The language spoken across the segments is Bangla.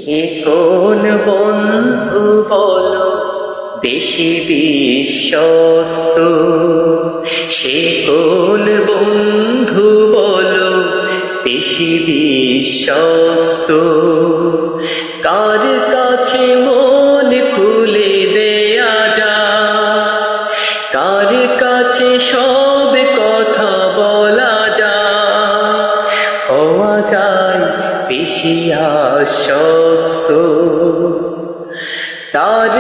সে কোন বন্ধু বলো বেশি বিশ্বস্ত, সে কোন বন্ধু বলো বেশি বিশ্বস্ত, কার কাছে মন খুলে দেয়া যায়, কার কাছে সব কথা বলা যায়, হওয়া যায় বেশি আশ্বস্ত। তার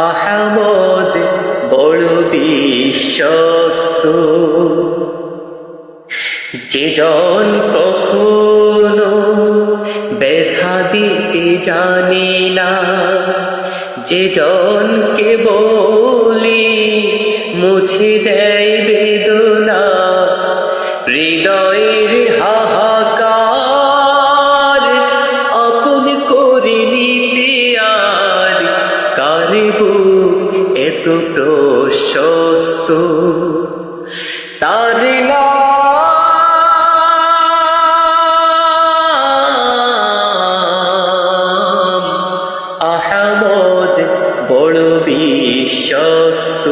আহমদ বড় বিশ্বস্ত, যে জন কখনো ব্যথা দিতে জানে না, যে জনকে বলি মুছে দেয় বেদনা, হৃদয়ের হাহাকার আপন করে নিতে আর কারিবু এত প্রশস্ত। তার নাম আহমদ বড় বিশ্বস্ত,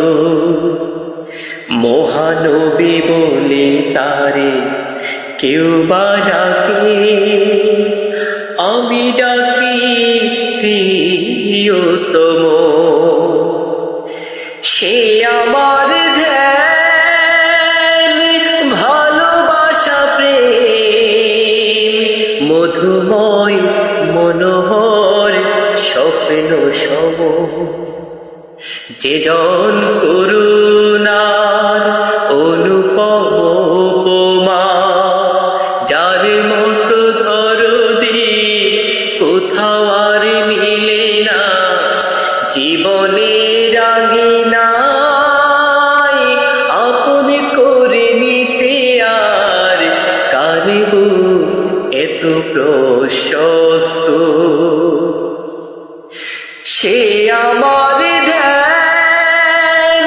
মহানবী বলে তারে কেউ বা ডাকে, আমি ডাকি প্রিয়তম। সে আমার ধ্যান ভালোবাসা প্রেম, মধুময় মনোহর স্বপ্ন সম, যে জন করুণার অনুপম উপমা, যার মতো দরদি কোথাও আর মিলে না, জীবনের আঙিনায় আপন করে নিতে আর কারিবু এত প্রশস্ত। সে আমার ধ্যান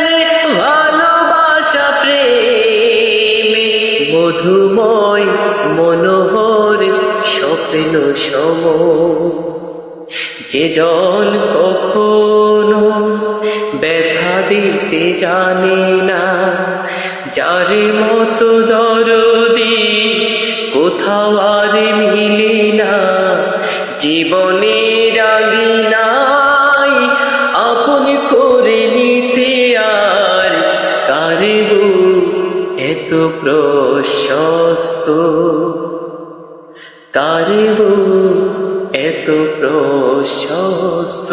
ভালোবাসা প্রেম, মধুময় মনোহর স্বপ্ন সম, যে জন কখনো ব্যথা দিতে জানে না, যার মতো দরদি কোথাও আর মিলে না, জীবনের আঙিনায় আপন করে নিতে আর কারিবু এত প্রশস্ত, কারিবু এত প্রশস্ত।